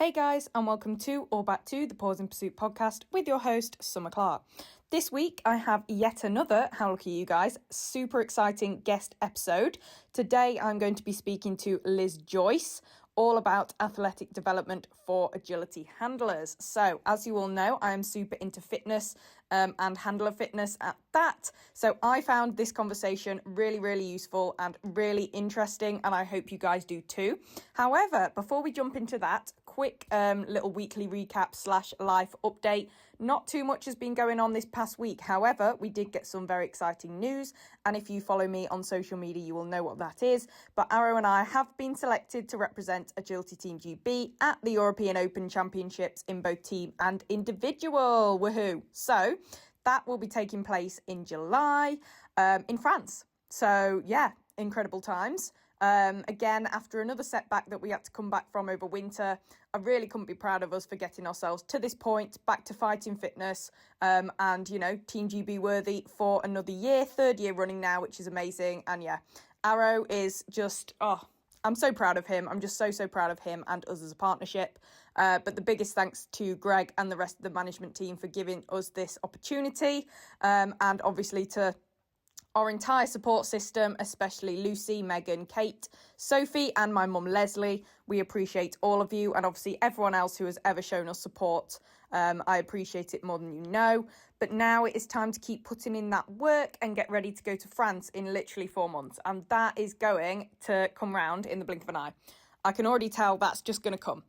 Hey guys, and welcome to or back to the Pause in Pursuit podcast with your host, Summer Clark. This week, I have yet another, how lucky you guys, super exciting guest episode. Today, I'm going to be speaking to Liz Joyce, all about athletic development for agility handlers. So, as you all know, I am super into fitness and handler fitness at that. So I found this conversation really useful and really interesting, and I hope you guys do too. However, before we jump into that, quick little weekly recap / life update. Not too much has been going on this past week. However, we did get some very exciting news, and if you follow me on social media, you will know what that is. But Arrow and I have been selected to represent Agility Team GB at the European Open Championships in both team and individual. Woohoo! So that will be taking place in July in France. So yeah, incredible times. Again, after another setback that we had to come back from over winter, I really couldn't be proud of us for getting ourselves to this point, back to fighting fitness, and, you know, Team GB worthy for another year, third year running now, which is amazing. And yeah, Arrow is just, I'm so proud of him. I'm just so proud of him and us as a partnership. But the biggest thanks to Greg and the rest of the management team for giving us this opportunity, and obviously to our entire support system, especially Lucy, Megan, Kate, Sophie, and my mum Leslie. We appreciate all of you, and obviously everyone else who has ever shown us support. I appreciate it more than you know. But now it is time to keep putting in that work and get ready to go to France in literally 4 months. And that is going to come round in the blink of an eye. I can already tell that's just going to come.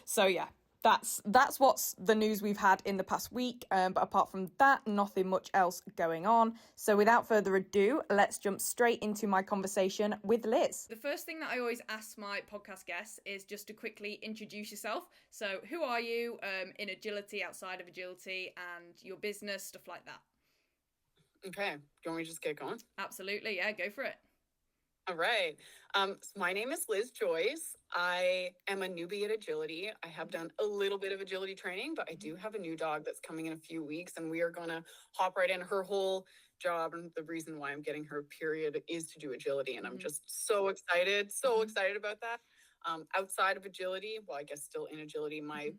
So yeah. That's what's the news we've had in the past week. But apart from that, nothing much else going on. So without further ado, let's jump straight into my conversation with Liz. The first thing that I always ask my podcast guests is just to quickly introduce yourself. So who are you in agility, outside of agility, and your business, stuff like that? Okay. Do you want me to just get going? Absolutely. Yeah, go for it. All right. So my name is Liz Joyce. I am a newbie at agility. I have done a little bit of agility training, but I do have a new dog that's coming in a few weeks, and we are going to hop right in. Her whole job and the reason why I'm getting her period is to do agility. And I'm just so excited about that. Outside of agility, well, I guess still in agility, my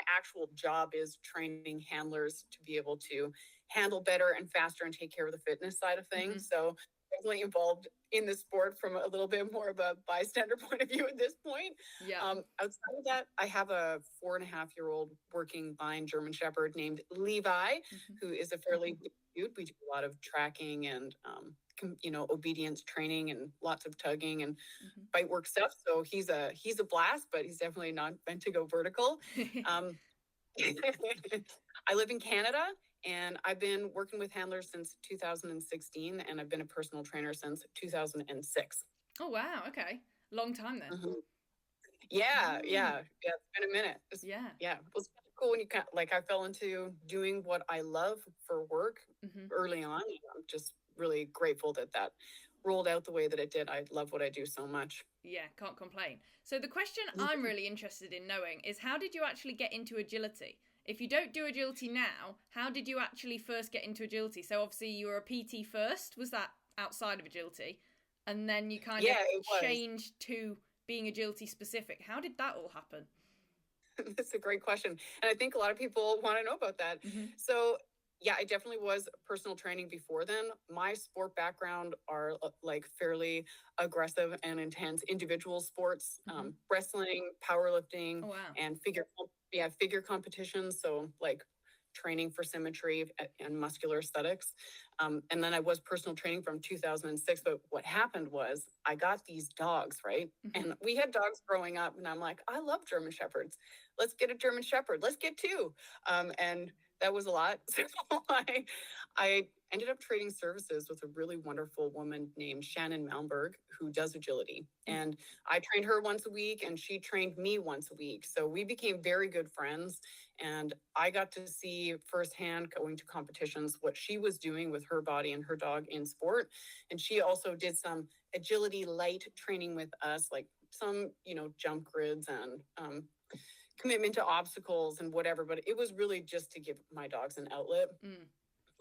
actual job is training handlers to be able to handle better and faster and take care of the fitness side of things. So definitely involved in the sport from a little bit more of a bystander point of view at this point. Yeah. Outside of that, I have a 4.5-year-old working blind German Shepherd named Levi, who is a fairly cute. We do a lot of tracking and, obedience training and lots of tugging and bite work stuff. So he's a blast, but he's definitely not meant to go vertical. I live in Canada. And I've been working with handlers since 2016, and I've been a personal trainer since 2006. Oh, wow. Okay. Long time then. Yeah. It's been a minute. Yeah. It was cool when I fell into doing what I love for work early on. And I'm just really grateful that rolled out the way that it did. I love what I do so much. Yeah, can't complain. So the question I'm really interested in knowing is, how did you actually get into agility? If you don't do agility now, how did you actually first get into agility? So obviously you were a PT first. Was that outside of agility? And then you kind of changed to being agility specific. How did that all happen? That's a great question. And I think a lot of people want to know about that. So yeah, I definitely was personal training before then. My sport background are like fairly aggressive and intense individual sports, wrestling, powerlifting, and figure competitions. So like training for symmetry and muscular aesthetics. And then I was personal training from 2006. But what happened was I got these dogs, right? And we had dogs growing up, and I'm like, I love German Shepherds. Let's get a German Shepherd. Let's get two. And that was a lot. So I ended up trading services with a really wonderful woman named Shannon Malmberg, who does agility. And I trained her once a week, and she trained me once a week. So we became very good friends. And I got to see firsthand, going to competitions, what she was doing with her body and her dog in sport. And she also did some agility light training with us, like some, jump grids and commitment to obstacles and whatever. But it was really just to give my dogs an outlet.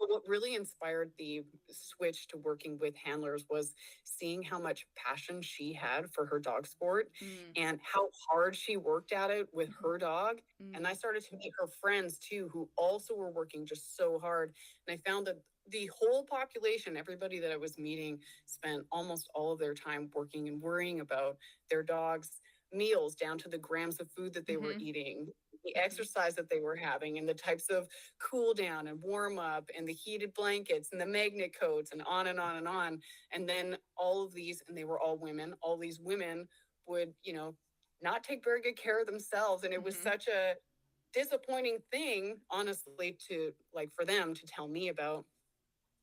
But what really inspired the switch to working with handlers was seeing how much passion she had for her dog sport Mm. and how hard she worked at it with her dog. And I Mm. started to meet her friends too, who also were working just so hard. And I found that the whole population, everybody that I was meeting, spent almost all of their time working and worrying about their dogs' meals down to the grams of food that they were Mhm. eating, the Mhm. exercise that they were having, and the types of cool down and warm up, and the heated blankets and the magnet coats, and on and on and on. And then all of these, and they were all women, all these women would, not take very good care of themselves. And it was Mhm. such a disappointing thing, honestly, to like for them to tell me about.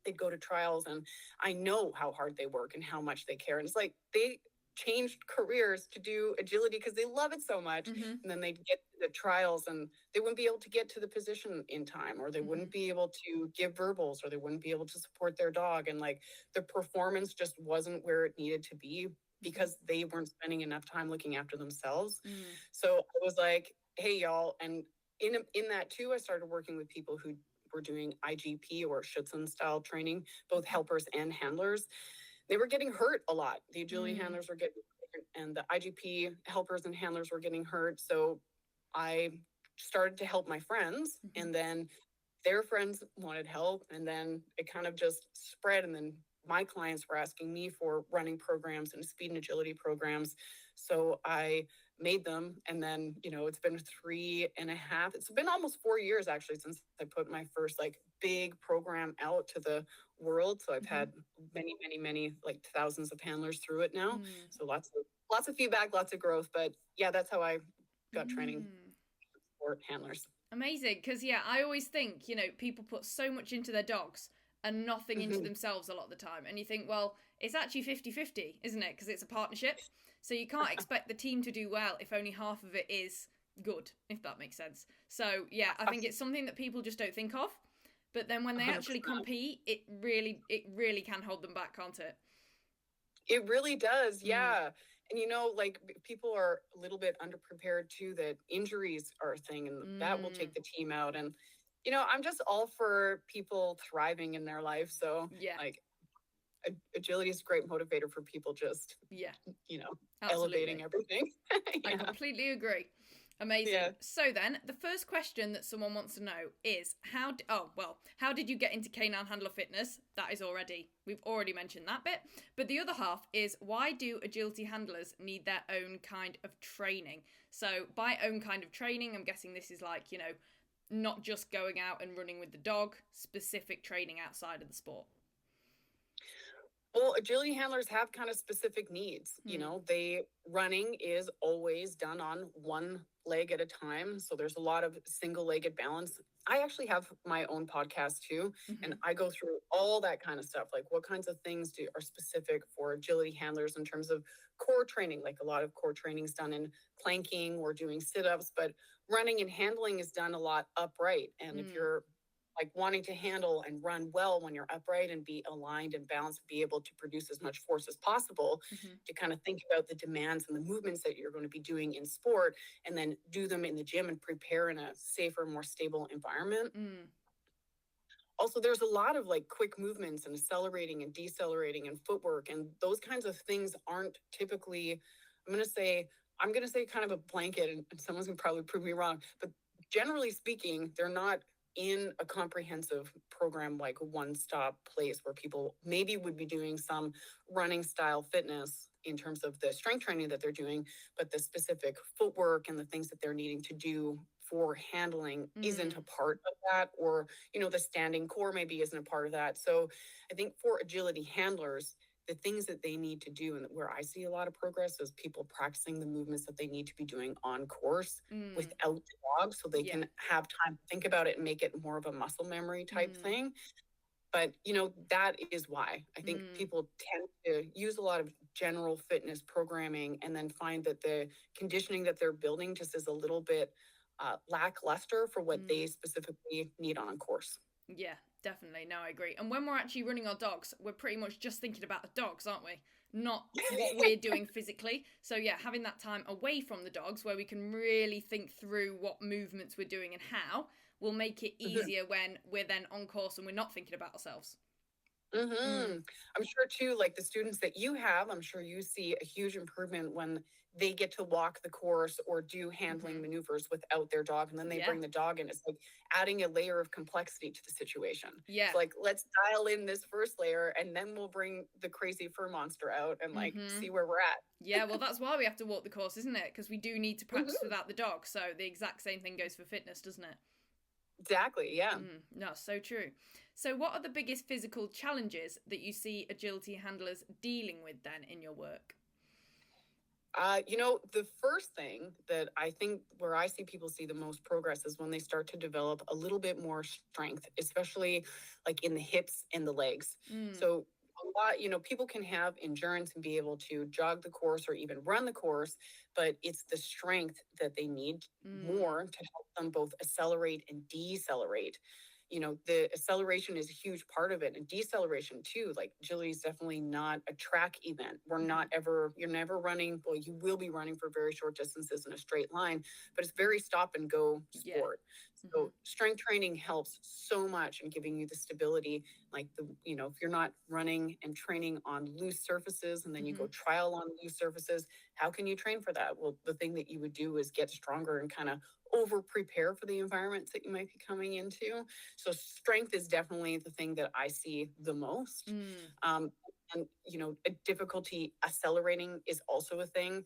They'd go to trials and I know how hard they work and how much they care. And it's like they changed careers to do agility because they love it so much. Mhm. And then they'd get to the trials and they wouldn't be able to get to the position in time, or they wouldn't Mhm. be able to give verbals, or they wouldn't be able to support their dog. And like the performance just wasn't where it needed to be because they weren't spending enough time looking after themselves. Mm. So I was like, hey, y'all. And in that too, I started working with people who were doing IGP or Schutzen style training, both helpers and handlers. They were getting hurt a lot. The agility Mm. handlers were getting, and the IGP helpers and handlers were getting hurt. So I started to help my friends, Mhm. and then their friends wanted help, and then it kind of just spread. And then my clients were asking me for running programs and speed and agility programs. So I made them. And then, it's been 3.5, it's been almost 4 years actually since I put my first like big program out to the world. So I've Mhm. had many, many, many, like thousands of handlers through it now. Mm. So lots of feedback, lots of growth. But yeah, that's how I got training Mm. for handlers. Amazing, because yeah, I always think, people put so much into their dogs and nothing into Mhm. themselves a lot of the time. And you think, well, it's actually 50-50, isn't it? Because it's a partnership. So you can't expect the team to do well if only half of it is good, if that makes sense. So yeah, I think it's something that people just don't think of. But then when they actually 100%. compete, it really can hold them back, can't it? It really does. Mm. Yeah. And like people are a little bit underprepared too, that injuries are a thing and that will Mm. take the team out. And, I'm just all for people thriving in their life. So, Yeah. like, agility is a great motivator for people just, Yeah. you know, elevating Absolutely. everything. I Yeah. completely agree. Amazing. Yeah. So then, the first question that someone wants to know is how did you get into canine handler fitness? We've already mentioned that bit. But the other half is, why do agility handlers need their own kind of training? So by own kind of training, I'm guessing this is like, not just going out and running with the dog, specific training outside of the sport. Well, agility handlers have kind of specific needs. Mm. They running is always done on one leg at a time. So there's a lot of single-legged balance. I actually have my own podcast too, and Mm-hmm. I go through all that kind of stuff. Like what kinds of things are specific for agility handlers in terms of core training. Like a lot of core training is done in planking or doing sit-ups, but running and handling is done a lot upright. And if Mm. you're like wanting to handle and run well when you're upright and be aligned and balanced, be able to produce as much force as possible, Mm-hmm. to kind of think about the demands and the movements that you're going to be doing in sport, and then do them in the gym and prepare in a safer, more stable environment. Mm. Also, there's a lot of like quick movements and accelerating and decelerating and footwork, and those kinds of things aren't typically, I'm going to say kind of a blanket, and someone's going to probably prove me wrong, but generally speaking, they're not in a comprehensive program, like a one-stop place where people maybe would be doing some running style fitness in terms of the strength training that they're doing, but the specific footwork and the things that they're needing to do for handling isn't Mm. a part of that, or the standing core maybe isn't a part of that. So I think for agility handlers, the things that they need to do, and where I see a lot of progress, is people practicing the movements that they need to be doing on course Mm. without the dog, so they Yeah. can have time to think about it and make it more of a muscle memory type Mm. thing. But that is why I think Mm. people tend to use a lot of general fitness programming and then find that the conditioning that they're building just is a little bit lackluster for what they Mm. specifically need on course. Yeah, definitely. No, I agree. And when we're actually running our dogs, we're pretty much just thinking about the dogs, aren't we? not what we're doing physically. So yeah, having that time away from the dogs where we can really think through what movements we're doing and how will make it easier when we're then on course and we're not thinking about ourselves. I'm sure too, like the students that you have, I'm sure you see a huge improvement when they get to walk the course or do handling maneuvers without their dog, and then they bring the dog in. It's like adding a layer of complexity to the situation. Yeah. It's like, let's dial in this first layer and then we'll bring the crazy fur monster out and like see where we're at. Yeah, well, that's why we have to walk the course, isn't it? Because we do need to practice without the dog. So the exact same thing goes for fitness, doesn't it? Exactly, yeah. No, so true. So what are the biggest physical challenges that you see agility handlers dealing with then in your work? The first thing that I think where I see people see the most progress is when they start to develop a little bit more strength, especially like in the hips and the legs. So a lot, people can have endurance and be able to jog the course or even run the course, but it's the strength that they need more to help them both accelerate and decelerate. The acceleration is a huge part of it, and deceleration too. Like agility is definitely not a track event. You're never running. Well, you will be running for very short distances in a straight line, but it's very stop and go sport. So strength training helps so much in giving you the stability. Like if you're not running and training on loose surfaces and then you go trial on loose surfaces, how can you train for that? Well, the thing that you would do is get stronger and kind of over prepare for the environments that you might be coming into. So strength is definitely the thing that I see the most. And a difficulty accelerating is also a thing.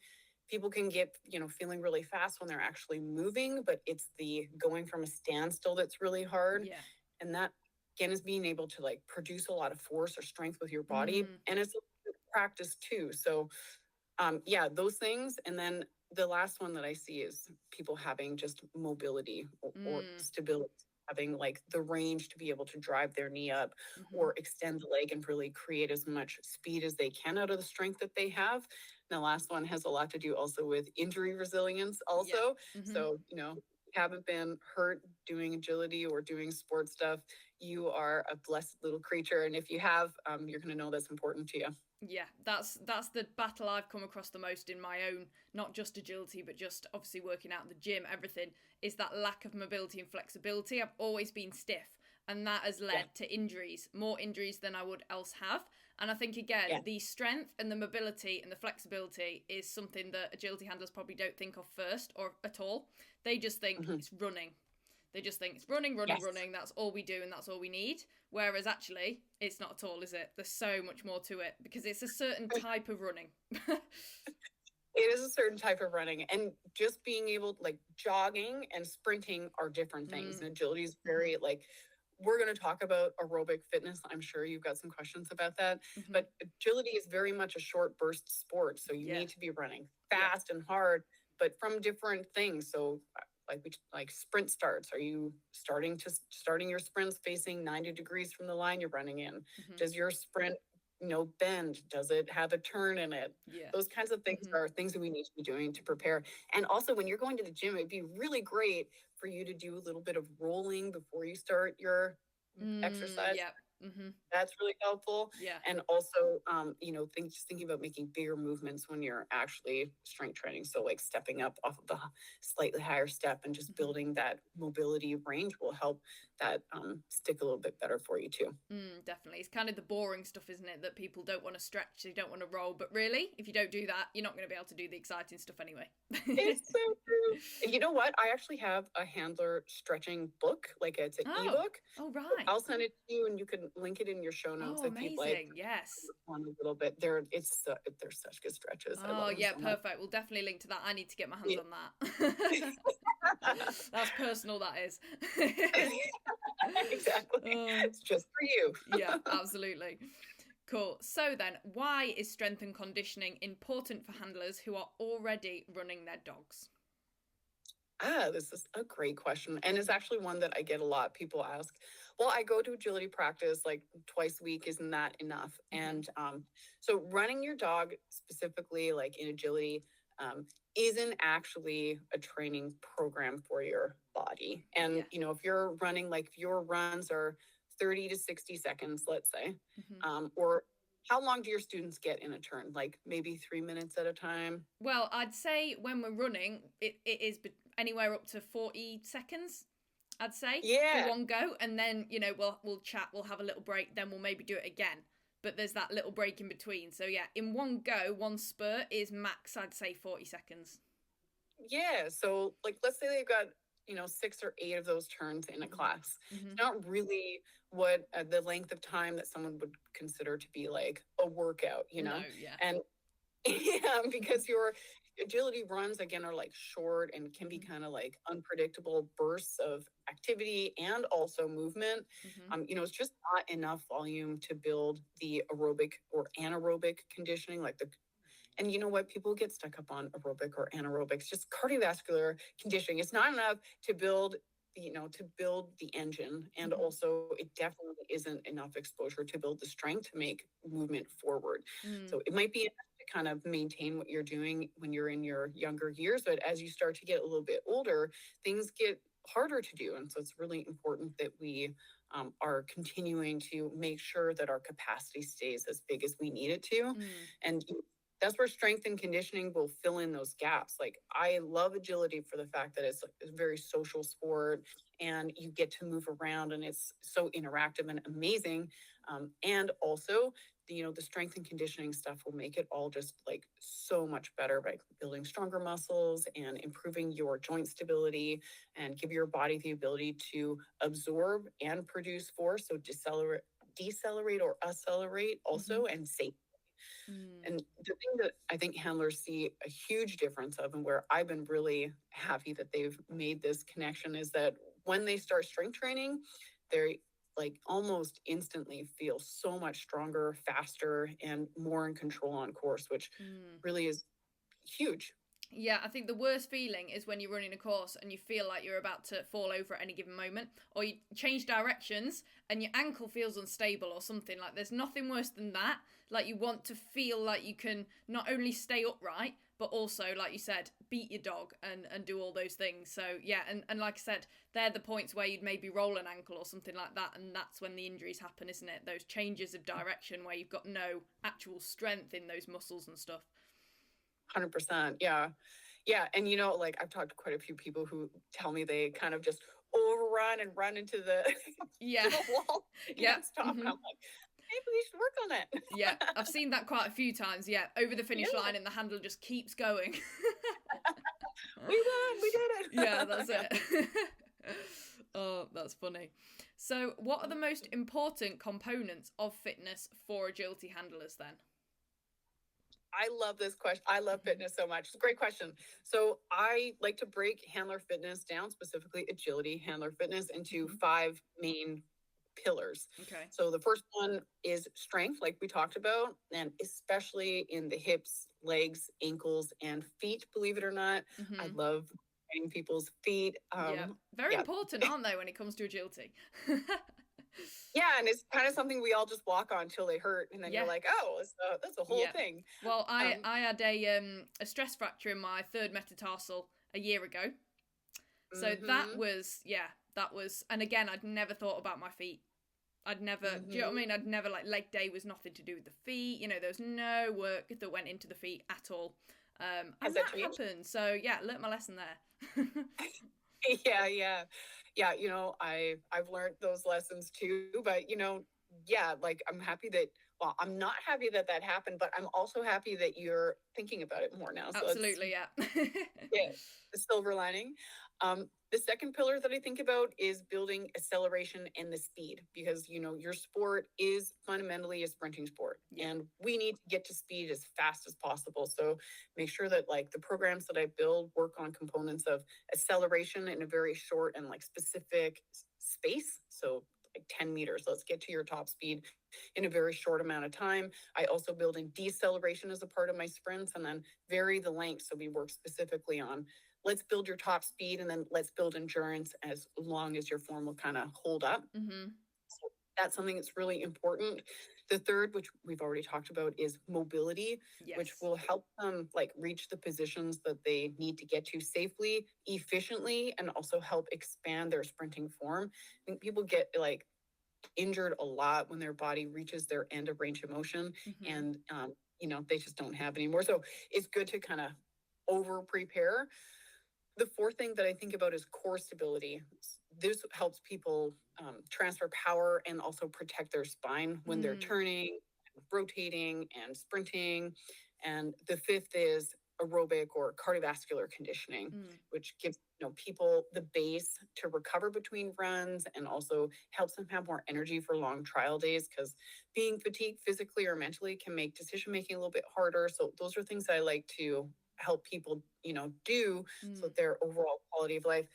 People can get, feeling really fast when they're actually moving, but it's the going from a standstill that's really hard. Yeah. And that again is being able to like produce a lot of force or strength with your body. And it's a practice too. So those things. And then the last one that I see is people having just mobility or stability, having like the range to be able to drive their knee up or extend the leg and really create as much speed as they can out of the strength that they have. And the last one has a lot to do also with injury resilience also. So, haven't been hurt doing agility or doing sports stuff, you are a blessed little creature. And if you have, you're going to know that's important to you. Yeah, that's the battle I've come across the most in my own, not just agility, but just obviously working out in the gym, everything, is that lack of mobility and flexibility. I've always been stiff, and that has led to injuries, more injuries than I would else have. And I think, again, the strength and the mobility and the flexibility is something that agility handlers probably don't think of first or at all. They just think it's running. They just think it's running. That's all we do and that's all we need. Whereas actually, it's not at all, is it? There's so much more to it because it's a certain type of running. It is a certain type of running. And just being able, like jogging and sprinting are different things. And agility is very we're going to talk about aerobic fitness. I'm sure you've got some questions about that. But agility is very much a short burst sport. So you need to be running fast and hard, but from different things. So like sprint starts. Are you starting your sprints facing 90 degrees from the line you're running in? Does your sprint bend? Does it have a turn in it? Those kinds of things are things that we need to be doing to prepare. And also when you're going to the gym, it'd be really great for you to do a little bit of rolling before you start your exercise. That's really helpful. And also, just thinking about making bigger movements when you're actually strength training. So like stepping up off of the slightly higher step and just building that mobility range will help that stick a little bit better for you too. Definitely. It's kind of the boring stuff, isn't it? That people don't want to stretch, they don't want to roll. But really, if you don't do that, you're not going to be able to do the exciting stuff anyway. It's so true. And you know what? I actually have a handler stretching book. Like it's an ebook. Oh, right. I'll send it to you and you can link it in your show notes if you'd like. Yes. One a little bit. They're such good stretches. Oh, yeah, so perfect. We'll definitely link to that. I need to get my hands on that. That's personal, that is. Exactly. It's just for you. Yeah, absolutely. Cool. So then, why is strength and conditioning important for handlers who are already running their dogs? This is a great question. And it's actually one that I get a lot. People ask, well, I go to agility practice like twice a week. Isn't that enough? And so running your dog specifically like in agility isn't actually a training program for your body. And, if you're running, like if your runs are 30 to 60 seconds, let's say, or how long do your students get in a turn? Like maybe 3 minutes at a time? Well, I'd say when we're running, it is anywhere up to 40 seconds, I'd say, for Yeah. one go. And then, we'll chat, we'll have a little break, then we'll maybe do it again. But there's that little break in between. So yeah, in one go, one spurt is max, I'd say 40 seconds. Yeah. So like, let's say they've got, 6 or 8 of those turns in a class. It's not really what the length of time that someone would consider to be like a workout, No, yeah. And yeah, because your agility runs again are like short and can be kind of like unpredictable bursts of activity and also movement. It's just not enough volume to build the aerobic or anaerobic conditioning, like and you know what? People get stuck up on aerobic or anaerobics, just cardiovascular conditioning. It's not enough to build, the engine. And also it definitely isn't enough exposure to build the strength to make movement forward. So it might be enough to kind of maintain what you're doing when you're in your younger years. But as you start to get a little bit older, things get harder to do. And so it's really important that we are continuing to make sure that our capacity stays as big as we need it to. And that's where strength and conditioning will fill in those gaps. Like I love agility for the fact that it's a very social sport and you get to move around and it's so interactive and amazing. And also, the strength and conditioning stuff will make it all just like so much better by building stronger muscles and improving your joint stability and give your body the ability to absorb and produce force. So decelerate or accelerate also and safely. And the thing that I think handlers see a huge difference of, and where I've been really happy that they've made this connection, is that when they start strength training, they're like almost instantly feel so much stronger, faster, and more in control on course, which really is huge. Yeah, I think the worst feeling is when you're running a course and you feel like you're about to fall over at any given moment, or you change directions and your ankle feels unstable or something. Like there's nothing worse than that. Like you want to feel like you can not only stay upright, but also, like you said, beat your dog and do all those things. So yeah, and like I said, they're the points where you'd maybe roll an ankle or something like that, and that's when the injuries happen, isn't it? Those changes of direction where you've got no actual strength in those muscles and stuff. 100%. Yeah. Yeah. And, like I've talked to quite a few people who tell me they kind of just overrun and run into the, yeah. to the wall. Yeah. Stop. And I'm like, maybe we should work on it. Yeah. I've seen that quite a few times. Yeah. Over the finish line and the handle just keeps going. We won. We did it. Yeah, that's it. Oh, that's funny. So what are the most important components of fitness for agility handlers then? I love this question. I love fitness so much. It's a great question. So I like to break handler fitness down, specifically agility handler fitness, into 5 main pillars. Okay. So the first one is strength, like we talked about, and especially in the hips, legs, ankles, and feet, believe it or not. I love training people's feet. Very important, aren't they, when it comes to agility? Yeah, and it's kind of something we all just walk on until they hurt, and then you're like, oh, that's a whole thing. Well, I had a stress fracture in my third metatarsal a year ago. So that was, and again, I'd never thought about my feet. I'd never, do you know what I mean? I'd never, like, leg day was nothing to do with the feet. There was no work that went into the feet at all. And that happened. So, yeah, learnt my lesson there. Yeah. I've learned those lessons too, but like I'm happy that, well, I'm not happy that happened, but I'm also happy that you're thinking about it more now. So absolutely. Yeah. Yeah. The silver lining. The second pillar that I think about is building acceleration and the speed, because, your sport is fundamentally a sprinting sport and we need to get to speed as fast as possible. So make sure that like the programs that I build work on components of acceleration in a very short and like specific space. So like 10 meters, let's get to your top speed in a very short amount of time. I also build in deceleration as a part of my sprints and then vary the length. So we work specifically on let's build your top speed and then let's build endurance as long as your form will kind of hold up. So that's something that's really important. The third, which we've already talked about, is mobility, which will help them like reach the positions that they need to get to safely, efficiently, and also help expand their sprinting form. I think people get like injured a lot when their body reaches their end of range of motion, and they just don't have anymore. So it's good to kind of over prepare. The fourth thing that I think about is core stability. This helps people transfer power and also protect their spine when they're turning, rotating, and sprinting. And the fifth is aerobic or cardiovascular conditioning, which gives people the base to recover between runs and also helps them have more energy for long trial days, because being fatigued physically or mentally can make decision making a little bit harder. So those are things I like to help people do so their overall quality of life.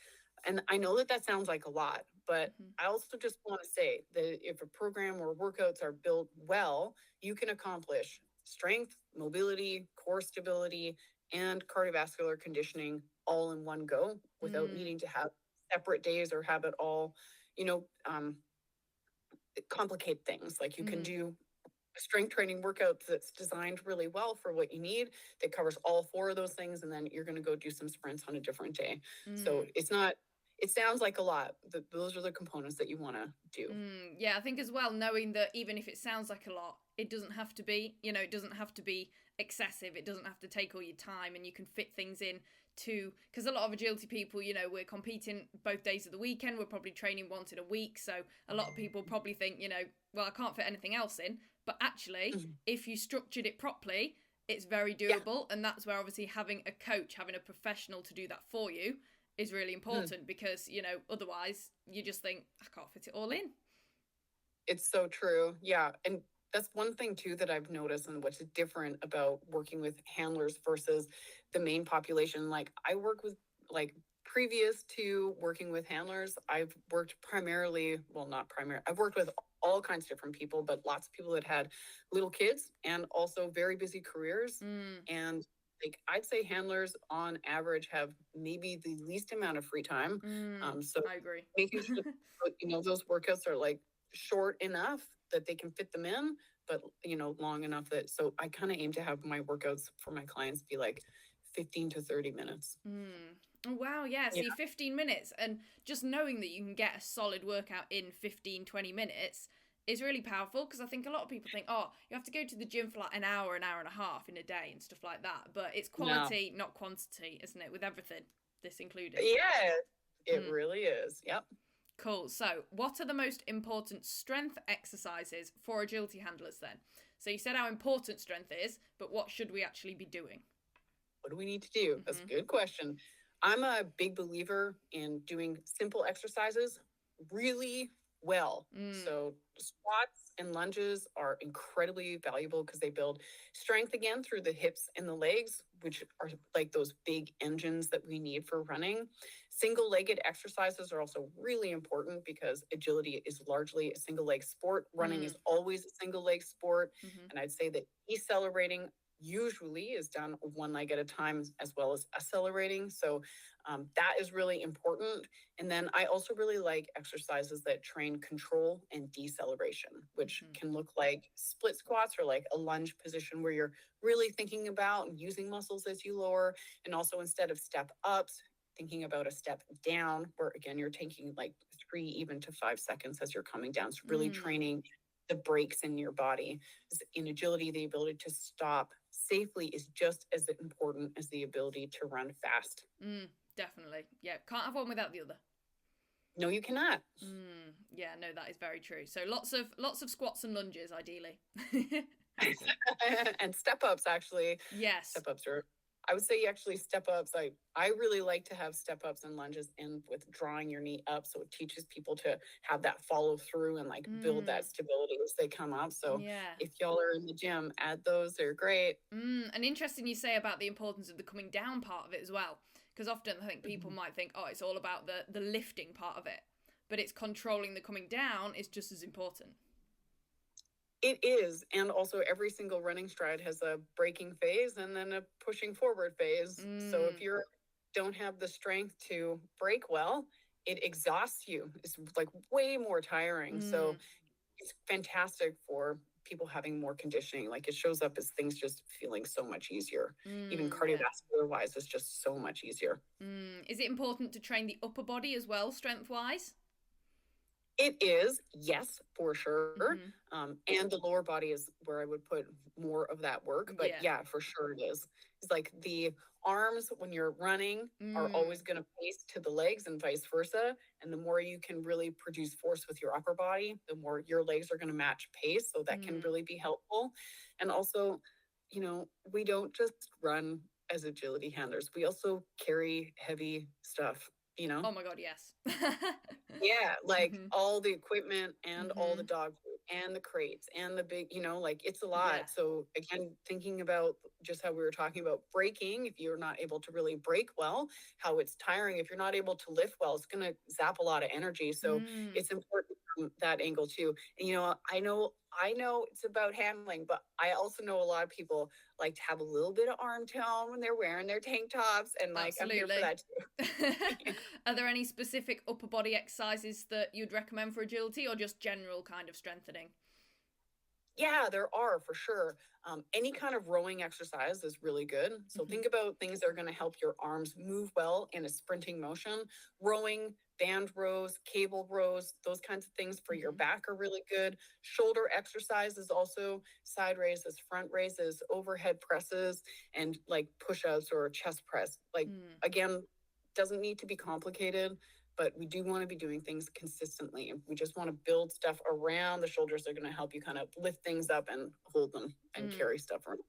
And I know that sounds like a lot, but I also just want to say that if a program or workouts are built well, you can accomplish strength, mobility, core stability, and cardiovascular conditioning all in one go without needing to have separate days or have it all, complicate things. Like you can do a strength training workout that's designed really well for what you need, that covers all four of those things, and then you're going to go do some sprints on a different day. So it sounds like a lot. Those are the components that you want to do. Yeah, I think as well, knowing that even if it sounds like a lot, it doesn't have to be, it doesn't have to be excessive. It doesn't have to take all your time, and you can fit things in too. Because a lot of agility people, we're competing both days of the weekend. We're probably training once in a week. So a lot of people probably think, well, I can't fit anything else in. But actually, if you structured it properly, it's very doable. Yeah. And that's where obviously having a coach, having a professional to do that for you is really important, because, otherwise you just think, I can't fit it all in. It's so true. Yeah. And that's one thing too that I've noticed, and what's different about working with handlers versus the main population. Like I work with, previous to working with handlers, I've worked I've worked with all kinds of different people, but lots of people that had little kids and also very busy careers. And I'd say handlers on average have maybe the least amount of free time. So I agree. Making sure those workouts are short enough that they can fit them in, but long enough that, so I kind of aim to have my workouts for my clients be 15 to 30 minutes. Oh, wow. Yeah. See, 15 minutes, and just knowing that you can get a solid workout in 15, 20 minutes is really powerful, because I think a lot of people think, oh, you have to go to the gym for an hour and a half in a day and stuff like that. But it's quality, not quantity, isn't it? With everything, this included. Yeah, it really is. Yep. Cool. So what are the most important strength exercises for agility handlers then? So you said how important strength is, but what should we actually be doing? What do we need to do? That's a good question. I'm a big believer in doing simple exercises really well. So squats and lunges are incredibly valuable because they build strength again through the hips and the legs, which are those big engines that we need for running. Single-legged exercises are also really important because agility is largely a single-leg sport. Running is always a single-leg sport. And I'd say that decelerating usually is done one leg at a time, as well as accelerating. So that is really important. And then I also really like exercises that train control and deceleration, which can look like split squats or a lunge position where you're really thinking about using muscles as you lower. And also, instead of step ups, thinking about a step down, where again, you're taking 3 even to 5 seconds as you're coming down. So really training the brakes in your body. In agility, the ability to stop safely is just as important as the ability to run fast. Definitely. Yeah. Can't have one without the other. No, you cannot. Yeah, no, that is very true. So lots of squats and lunges, ideally. And step ups, actually. Yes. Step ups are, I would say, actually step ups. I really like to have step ups and lunges in with drawing your knee up. So it teaches people to have that follow through and build that stability as they come up. So if y'all are in the gym, add those. They're great. And interesting you say about the importance of the coming down part of it as well. Because often I think people might think, oh, it's all about the lifting part of it. But it's controlling the coming down is just as important. It is. And also every single running stride has a braking phase and then a pushing forward phase. So if you don't have the strength to brake well, it exhausts you. It's way more tiring. So it's fantastic for people having more conditioning. It shows up as things just feeling so much easier. Even cardiovascular wise, it's just so much easier. Is it important to train the upper body as well, strength wise? It is, yes, for sure. Mm-hmm. And the lower body is where I would put more of that work. But Yeah. yeah, for sure it is. It's like the arms when you're running are always going to face to the legs and vice versa. And the more you can really produce force with your upper body, the more your legs are going to match pace. So that can really be helpful. And also, we don't just run as agility handlers, we also carry heavy stuff, you know? Oh my god, yes. Yeah, like Mm-hmm. all the equipment and all the Mm-hmm. dog food and the crates and the big, like it's a Yeah. lot. So again, thinking about just how we were talking about braking, if you're not able to really brake well, how it's tiring. If you're not able to lift well, it's going to zap a lot of energy. So it's important from that angle too. And I know it's about handling, but I also know a lot of people like to have a little bit of arm tone when they're wearing their tank tops, and like I'm here for Absolutely. that too. Are there any specific upper body exercises that you'd recommend for agility or just general kind of strengthening? Yeah, there are for sure. Any kind of rowing exercise is really good. So think about things that are going to help your arms move well in a sprinting motion. Rowing, band rows, cable rows, those kinds of things for your back are really good. Shoulder exercises also, side raises, front raises, overhead presses, and like push-ups or chest press. Like again, doesn't need to be complicated, but we do want to be doing things consistently. We just want to build stuff around the shoulders that are going to help you kind of lift things up and hold them and carry stuff around.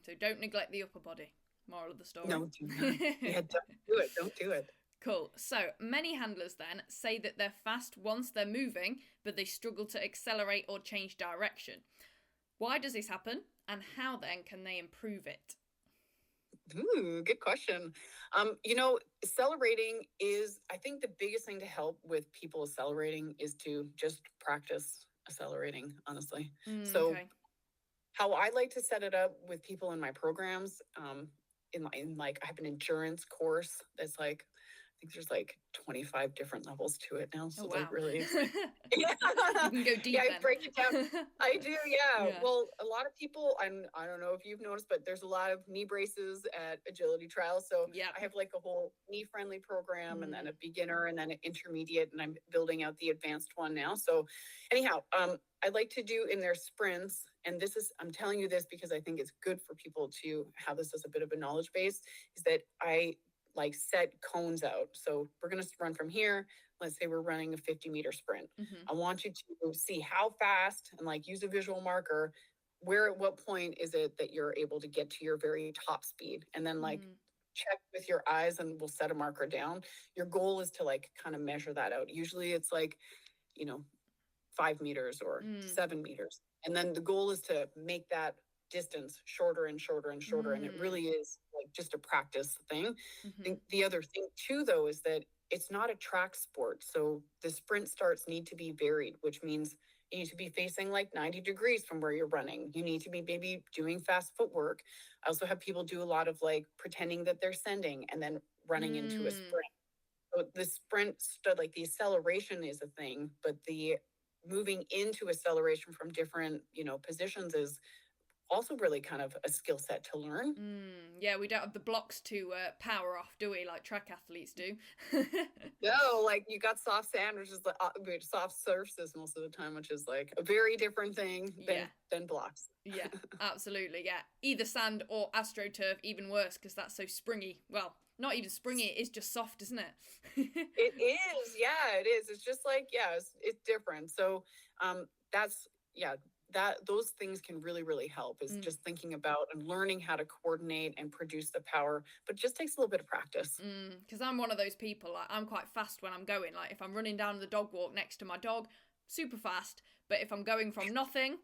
So don't neglect the upper body. Moral of the story. No, do not. Yeah, don't do it. Don't do it. Cool. So many handlers then say that they're fast once they're moving, but they struggle to accelerate or change direction. Why does this happen? And how then can they improve it? Ooh, good question. Accelerating is, I think the biggest thing to help with people accelerating is to just practice accelerating, honestly. So Okay. how I like to set it up with people in my programs, I have an endurance course that's like, I think there's like 25 different levels to it now. So Oh, it's wow. like really exciting. Yeah. You can go deep Yeah, I then. break it down. I do, yeah. Yeah. Well, a lot of people, I don't know if you've noticed, but there's a lot of knee braces at agility trials. So Yeah. I have like a whole knee-friendly program and then a beginner and then an intermediate, and I'm building out the advanced one now. So anyhow, I like to do in their sprints, and I'm telling you this because I think it's good for people to have this as a bit of a knowledge base, is that I like set cones out. So we're going to run from here. Let's say we're running a 50-meter sprint. I want you to see how fast and like use a visual marker. Where at what point is it that you're able to get to your very top speed? And then like check with your eyes and we'll set a marker down. Your goal is to like kind of measure that out. Usually it's like, 5 meters or 7 meters. And then the goal is to make that distance shorter and shorter and shorter. And it really is like just a practice thing. The other thing too, though, is that it's not a track sport. So the sprint starts need to be varied, which means you need to be facing like 90 degrees from where you're running. You need to be maybe doing fast footwork. I also have people do a lot of like pretending that they're sending and then running into a sprint. So the sprint, like the acceleration is a thing, but the moving into acceleration from different, positions is also really kind of a skill set to learn. Yeah, we don't have the blocks to power off, do we? Like track athletes do. No, like you got soft sand, which is soft surfaces most of the time, which is like a very different thing than blocks. Yeah, absolutely. Yeah, either sand or astroturf, even worse because that's so springy. Well, not even springy; it is just soft, isn't it? It is. Yeah, it is. It's just like it's different. So those things can really, really help is just thinking about and learning how to coordinate and produce the power, but it just takes a little bit of practice. Because I'm one of those people, like I'm quite fast when I'm going. Like if I'm running down the dog walk next to my dog, super fast. But if I'm going from nothing,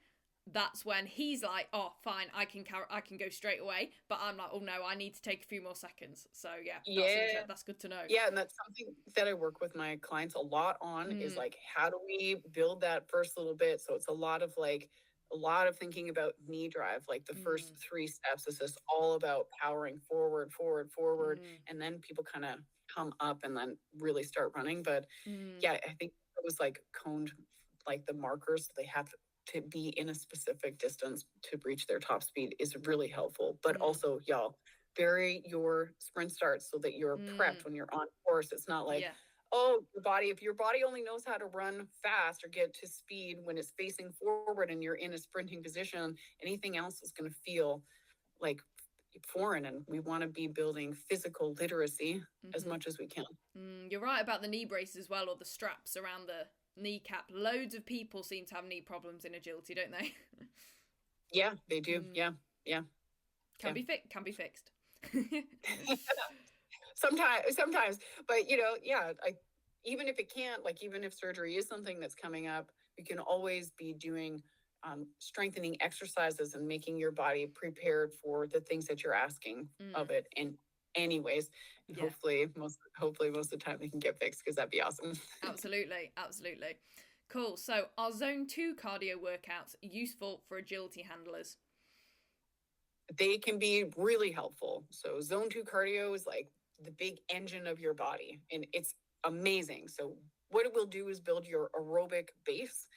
that's when he's like, oh, fine, I can go straight away. But I'm like, oh no, I need to take a few more seconds. So that's good to know. Yeah, and that's something that I work with my clients a lot on is like, how do we build that first little bit? So it's a lot of thinking about knee drive. Like the first 3 steps is just all about powering forward, and then people kind of come up and then really start running. But I think it was like coned, like the markers they have to be in a specific distance to reach their top speed is really helpful. But also, y'all, vary your sprint starts so that you're prepped when you're on course. It's not like, Oh, your body, if your body only knows how to run fast or get to speed when it's facing forward and you're in a sprinting position, anything else is going to feel like foreign. And we want to be building physical literacy as much as we can. You're right about the knee brace as well, or the straps around the kneecap. Loads of people seem to have knee problems in agility, don't they? Yeah, they do. Yeah. Can be fixed. Sometimes, but even if it can't, like even if surgery is something that's coming up, we can always be doing strengthening exercises and making your body prepared for the things that you're asking of it. And anyways, hopefully most of the time they can get fixed, because that'd be awesome. Absolutely. Cool. So are zone 2 cardio workouts useful for agility handlers? They can be really helpful. So zone 2 cardio is like the big engine of your body, and it's amazing. So what it will do is build your aerobic base,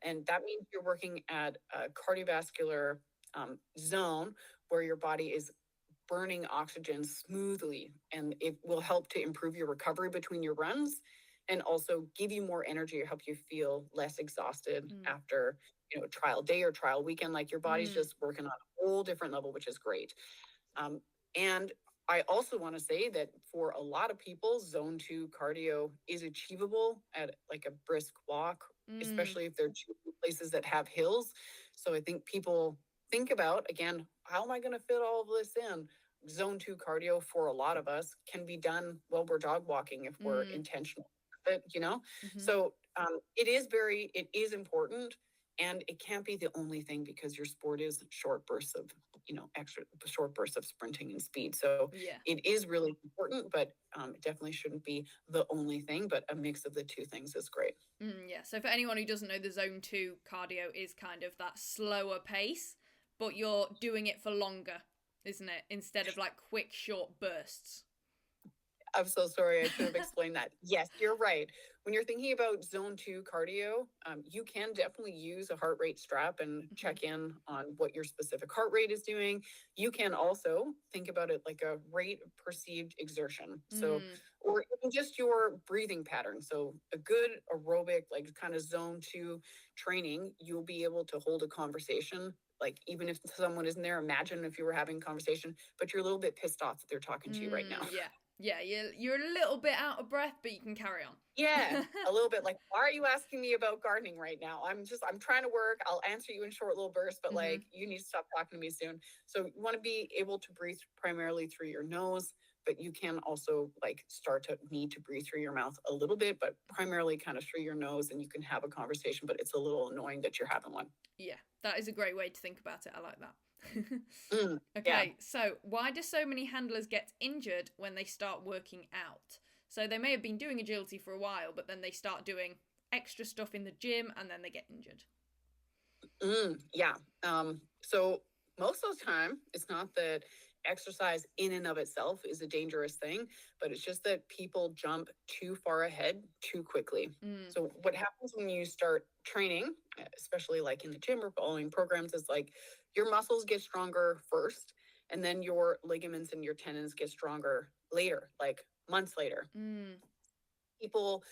and that means you're working at a cardiovascular zone where your body is burning oxygen smoothly, and it will help to improve your recovery between your runs and also give you more energy or help you feel less exhausted after trial day or trial weekend. Like your body's just working on a whole different level, which is great. And I also want to say that for a lot of people, zone 2 cardio is achievable at like a brisk walk, especially if they're choosing places that have hills. So I think people think about, again, how am I going to fit all of this in? Zone 2 cardio for a lot of us can be done while we're dog walking if we're intentional with it, So it is important. And it can't be the only thing, because your sport is short bursts of, short bursts of sprinting and speed. So it is really important, but it definitely shouldn't be the only thing, but a mix of the two things is great. So for anyone who doesn't know, the zone 2 cardio is kind of that slower pace, but you're doing it for longer, isn't it? Instead of like quick, short bursts. I'm so sorry. I should have explained that. Yes, you're right. When you're thinking about zone 2 cardio, you can definitely use a heart rate strap and check in on what your specific heart rate is doing. You can also think about it like a rate of perceived exertion. So, or even just your breathing pattern. So a good aerobic, like kind of zone 2 training, you'll be able to hold a conversation. Like even if someone isn't there, imagine if you were having a conversation, but you're a little bit pissed off that they're talking to you right now. Yeah, you're a little bit out of breath, but you can carry on. Yeah, a little bit like, why are you asking me about gardening right now? I'm trying to work. I'll answer you in short little bursts, but like, you need to stop talking to me soon. So you want to be able to breathe primarily through your nose, but you can also like start to need to breathe through your mouth a little bit, but primarily kind of through your nose, and you can have a conversation, but it's a little annoying that you're having one. Yeah, that is a great way to think about it. I like that. Okay, so why do so many handlers get injured when they start working out? So they may have been doing agility for a while, but then they start doing extra stuff in the gym and then they get injured. So most of the time, it's not that exercise in and of itself is a dangerous thing, but it's just that people jump too far ahead too quickly. So what happens when you start training, especially like in the gym or following programs, is like your muscles get stronger first, and then your ligaments and your tendons get stronger later, like months later. People,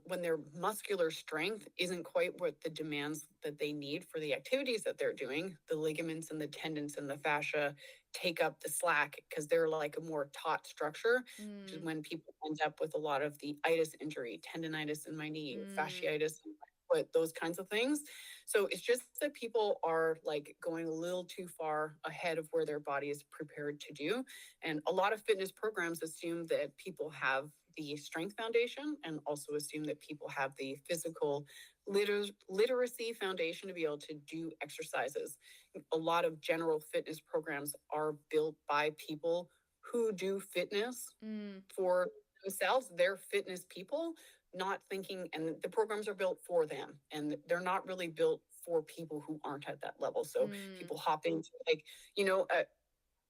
when their muscular strength isn't quite what the demands that they need for the activities that they're doing, the ligaments and the tendons and the fascia take up the slack because they're like a more taut structure, which is when people end up with a lot of the itis injury, tendonitis in my knee, fasciitis in my foot, those kinds of things. So it's just that people are like going a little too far ahead of where their body is prepared to do. And a lot of fitness programs assume that people have the strength foundation and also assume that people have the physical literacy foundation to be able to do exercises. A lot of general fitness programs are built by people who do fitness for themselves. They're fitness people, not thinking, and the programs are built for them, and they're not really built for people who aren't at that level. So people hop into like,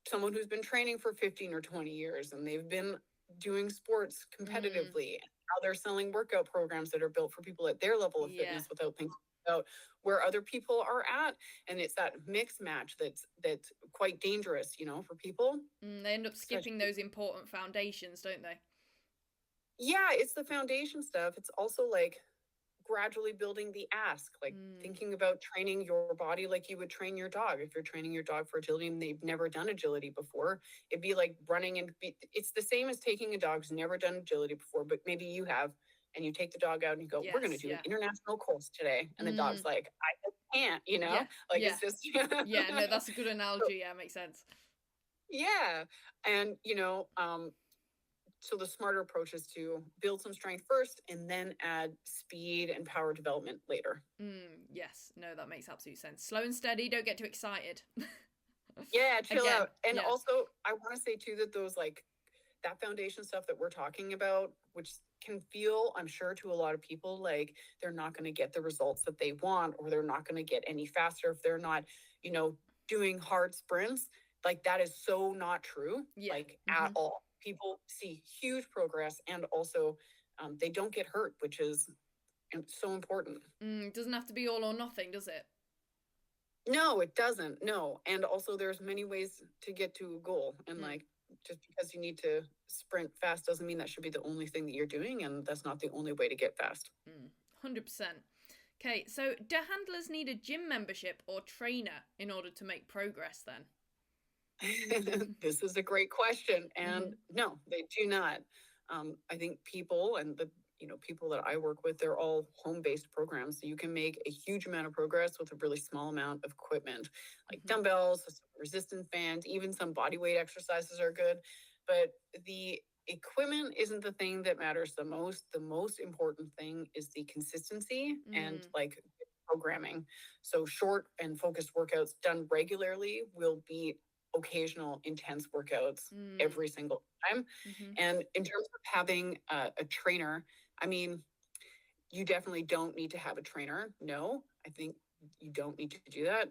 someone who's been training for 15 or 20 years and they've been doing sports competitively. Now they're selling workout programs that are built for people at their level of fitness without thinking about where other people are at. And it's that mix match that's quite dangerous, for people. They end up skipping those important foundations, don't they? Yeah, it's the foundation stuff. It's also like gradually building the ask, like thinking about training your body like you would train your dog. If you're training your dog for agility and they've never done agility before, it'd be like running it's the same as taking a dog who's never done agility before, but maybe you have, and you take the dog out and you go, we're going to Yes, do yeah. an international course today. And the dog's like, I just can't, Yeah, like yeah. it's just, Yeah, no, that's a good analogy. Yeah, makes sense. yeah. And, so the smarter approach is to build some strength first and then add speed and power development later. Yes, no, that makes absolute sense. Slow and steady, don't get too excited. Yeah, chill Again, out. And yeah. also, I want to say too that those like that foundation stuff that we're talking about, which can feel, I'm sure, to a lot of people like they're not going to get the results that they want, or they're not going to get any faster if they're not, doing hard sprints. Like that is so not true, Yeah. like at all. People see huge progress, and also they don't get hurt, which is so important. It doesn't have to be all or nothing, does it? No, it doesn't. No. And also there's many ways to get to a goal. And like just because you need to sprint fast doesn't mean that should be the only thing that you're doing, and that's not the only way to get fast. 100%. Okay, so do handlers need a gym membership or trainer in order to make progress then? This is a great question. And no, they do not. I think people and the people that I work with, they're all home-based programs. So you can make a huge amount of progress with a really small amount of equipment, like dumbbells, some resistance bands, even some body weight exercises are good. But the equipment isn't the thing that matters the most. The most important thing is the consistency and like programming. So short and focused workouts done regularly will beat occasional intense workouts every single time. And in terms of having a trainer, I mean, you definitely don't need to have a trainer. No, I think you don't need to do that.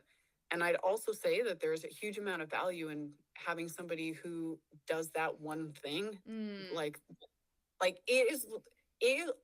And I'd also say that there's a huge amount of value in having somebody who does that one thing. Like it is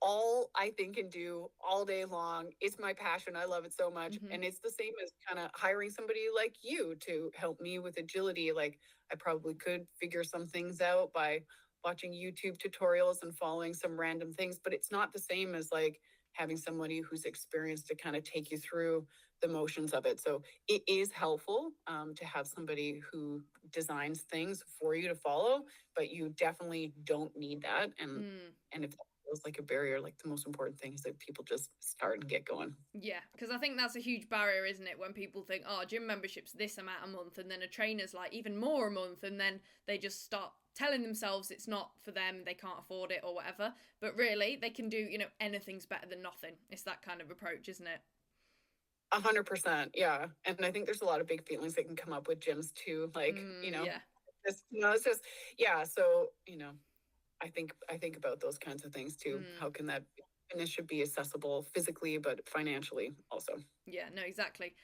all I think and do all day long. It's my passion. I love it so much. And it's the same as kind of hiring somebody like you to help me with agility. Like I probably could figure some things out by watching YouTube tutorials and following some random things, but it's not the same as like having somebody who's experienced to kind of take you through the motions of it. So it is helpful to have somebody who designs things for you to follow, but you definitely don't need that. And if that feels like a barrier, like the most important thing is that people just start and get going. Yeah, because I think that's a huge barrier, isn't it? When people think, oh, gym membership's this amount a month, and then a trainer's like even more a month, and then they just start telling themselves it's not for them, they can't afford it or whatever. But really, they can do, anything's better than nothing. It's that kind of approach, isn't it? 100%. Yeah. And I think there's a lot of big feelings that can come up with gyms too. Like, Yeah. it's just, yeah. So, I think about those kinds of things too. How can that be? And it should be accessible physically, but financially also. Yeah, no, exactly.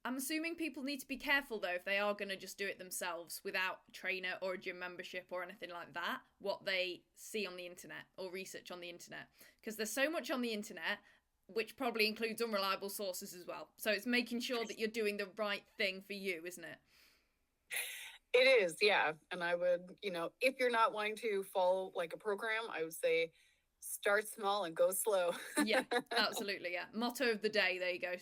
I'm assuming people need to be careful though if they are going to just do it themselves without a trainer or a gym membership or anything like that, what they see on the internet or research on the internet. Because there's so much on the internet, which probably includes unreliable sources as well. So it's making sure that you're doing the right thing for you, isn't it? It is, yeah. And I would, if you're not wanting to follow like a program, I would say start small and go slow. Yeah, absolutely. Yeah. Motto of the day. There you go.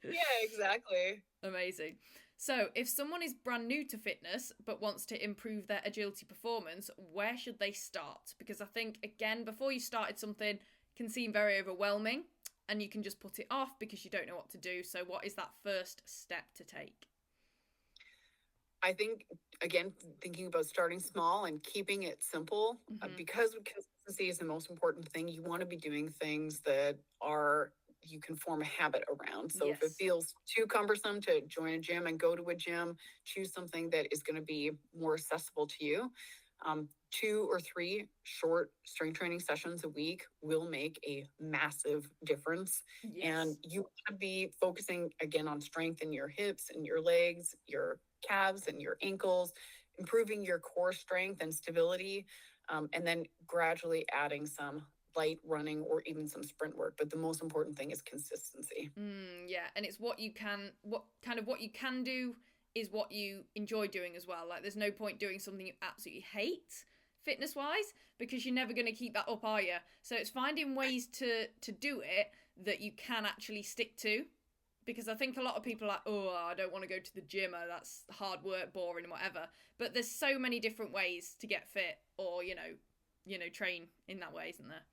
Yeah, exactly. Amazing. So if someone is brand new to fitness but wants to improve their agility performance, where should they start? Because I think, again, before you started something can seem very overwhelming and you can just put it off because you don't know what to do. So what is that first step to take? I think, again, thinking about starting small and keeping it simple, because consistency is the most important thing. You want to be doing things that you can form a habit around. So if it feels too cumbersome to join a gym and go to a gym, choose something that is going to be more accessible to you. 2 or 3 short strength training sessions a week will make a massive difference. And you want to be focusing again on strength in your hips and your legs, your calves and your ankles, improving your core strength and stability, and then gradually adding some light running or even some sprint work. But the most important thing is consistency. Yeah, and it's what you can do is what you enjoy doing as well. Like there's no point doing something you absolutely hate. fitness wise, because you're never going to keep that up, are you? So it's finding ways to do it that you can actually stick to. Because I think a lot of people are like, oh, I don't want to go to the gym, or that's hard work, boring, and whatever. But there's so many different ways to get fit, or train in that way, isn't there?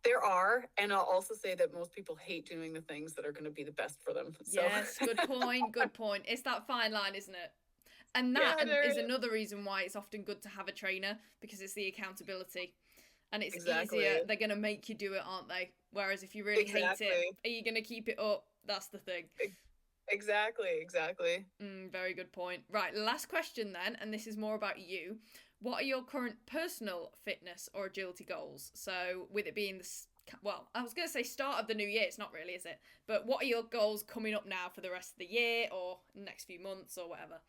There are, and I'll also say that most people hate doing the things that are going to be the best for them. So. Yes, good point, good point. It's that fine line, isn't it? And that is another reason why it's often good to have a trainer, because it's the accountability. And it's easier. They're going to make you do it, aren't they? Whereas if you really hate it, are you going to keep it up? That's the thing. Exactly. Very good point. Right, last question then, and this is more about you. What are your current personal fitness or agility goals? So with it being I was going to say start of the new year. It's not really, is it? But what are your goals coming up now for the rest of the year or next few months or whatever?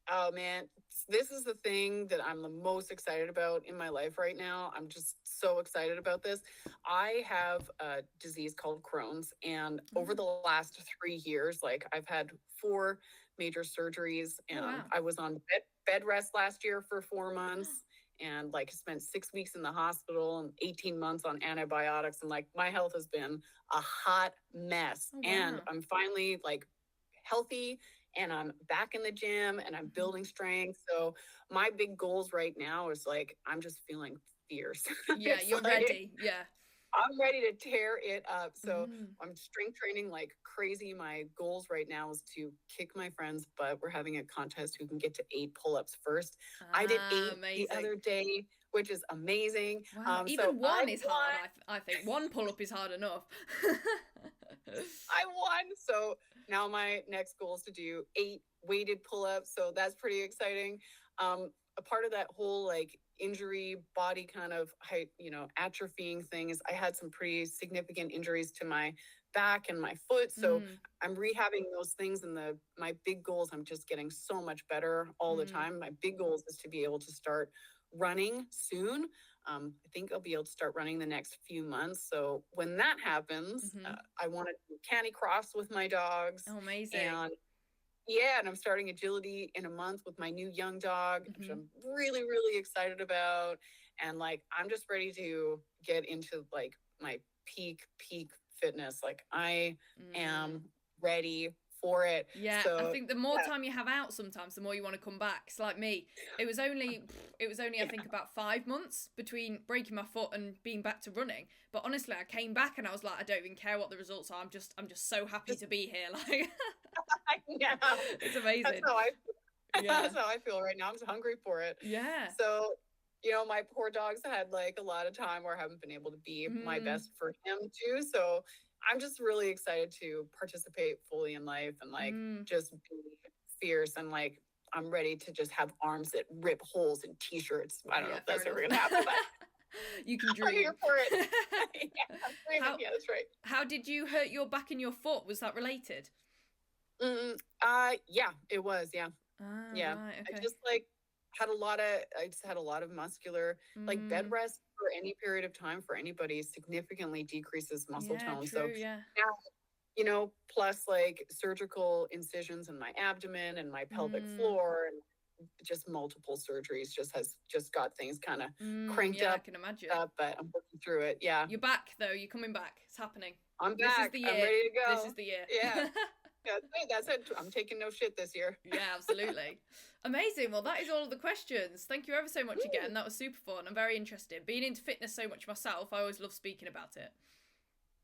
Oh man, this is the thing that I'm the most excited about in my life right now. I'm just so excited about this. I have a disease called Crohn's, and over the last 3 years, like I've had 4 major surgeries, and I was on bed rest last year for 4 months, and like spent 6 weeks in the hospital and 18 months on antibiotics, and like my health has been a hot mess. And I'm finally like healthy, and I'm back in the gym, and I'm building strength. So my big goals right now is like, I'm just feeling fierce. Yeah, you're ready. Yeah. I'm ready to tear it up. So I'm strength training like crazy. My goals right now is to kick my friend's butt. We're having a contest who can get to 8 pull-ups first. I did 8 the other day, which is amazing. Wow. Even one is hard, I think. 1 pull-up is hard enough. I won. So now my next goal is to do 8 weighted pull-ups. So that's pretty exciting. A part of that whole like injury body kind of atrophying thing is I had some pretty significant injuries to my back and my foot. So I'm rehabbing those things, and my big goals, I'm just getting so much better all the time. My big goals is to be able to start running soon. I think I'll be able to start running the next few months. So when that happens, I want to do canny cross with my dogs. Oh, amazing. And I'm starting agility in a month with my new young dog, which I'm really, really excited about. And like, I'm just ready to get into like my peak fitness. Like I am ready for it. Yeah, so, I think the more time you have out sometimes, the more you want to come back. It's like me. It was only I think about 5 months between breaking my foot and being back to running. But honestly, I came back and I was like, I don't even care what the results are. I'm just so happy to be here. Like yeah. It's amazing. That's how I feel right now. I'm just hungry for it. Yeah. So, my poor dog's had like a lot of time where I haven't been able to be my best for him too. So I'm just really excited to participate fully in life and like just be fierce, and like I'm ready to just have arms that rip holes in t-shirts. I don't know if that's ever gonna happen, but you can dream. I'm here for it. I'm dreaming. Yeah, that's right. How did you hurt your back and your foot? Was that related? Yeah, it was. Yeah. Right, okay. I just had a lot of muscular, like bed rest for any period of time for anybody significantly decreases muscle tone. True, so now, plus like surgical incisions in my abdomen and my pelvic floor, and just multiple surgeries just got things kind of cranked up. I can imagine. But I'm working through it. Yeah. You're back though. You're coming back. It's happening. I'm back. This is the year. I'm ready to go. This is the year. Yeah. That's it. I'm taking no shit this year. Yeah, absolutely. Amazing. Well, that is all of the questions. Thank you ever so much again. That was super fun. I'm very interested. Being into fitness so much myself, I always love speaking about it.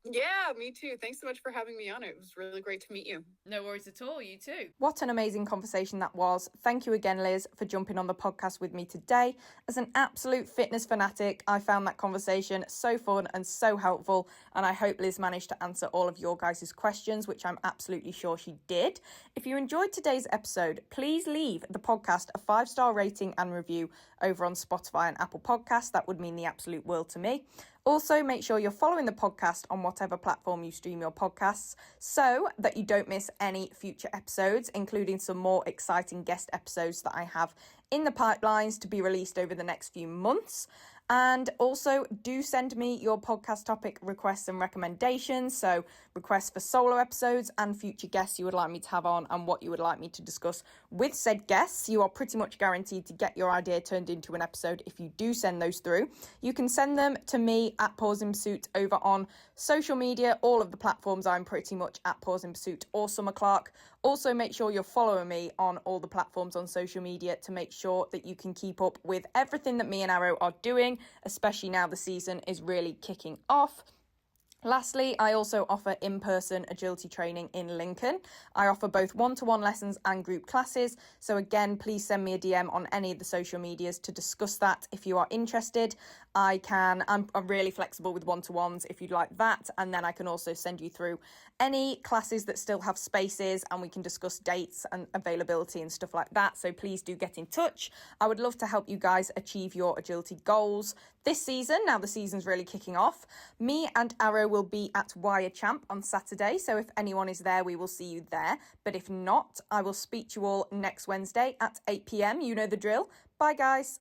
Yeah, me too. Thanks so much for having me on. It was really great to meet you. No worries at all. You too. What an amazing conversation that was. Thank you again, Liz, for jumping on the podcast with me today. As an absolute fitness fanatic, I found that conversation so fun and so helpful, and I hope Liz managed to answer all of your guys' questions, which I'm absolutely sure she did. If you enjoyed today's episode, please leave the podcast a 5-star rating and review over on Spotify and Apple Podcasts. That would mean the absolute world to me. Also, make sure you're following the podcast on whatever platform you stream your podcasts so that you don't miss any future episodes, including some more exciting guest episodes that I have in the pipelines to be released over the next few months. And also do send me your podcast topic requests and recommendations. So requests for solo episodes and future guests you would like me to have on and what you would like me to discuss with said guests. You are pretty much guaranteed to get your idea turned into an episode if you do send those through. You can send them to me at Pause in Pursuit over on social media, all of the platforms. I'm pretty much at Pause in Pursuit or Summer Clark. Also, make sure you're following me on all the platforms on social media to make sure that you can keep up with everything that me and Arrow are doing, especially now the season is really kicking off. Lastly, I also offer in-person agility training in Lincoln. I offer both one-to-one lessons and group classes. So again, please send me a DM on any of the social medias to discuss that if you are interested. I'm really flexible with one-to-ones if you'd like that. And then I can also send you through any classes that still have spaces and we can discuss dates and availability and stuff like that. So please do get in touch. I would love to help you guys achieve your agility goals this season. Now the season's really kicking off. Me and Arrow will be at Wire Champ on Saturday. So if anyone is there, we will see you there. But if not, I will speak to you all next Wednesday at 8 p.m. You know the drill. Bye, guys.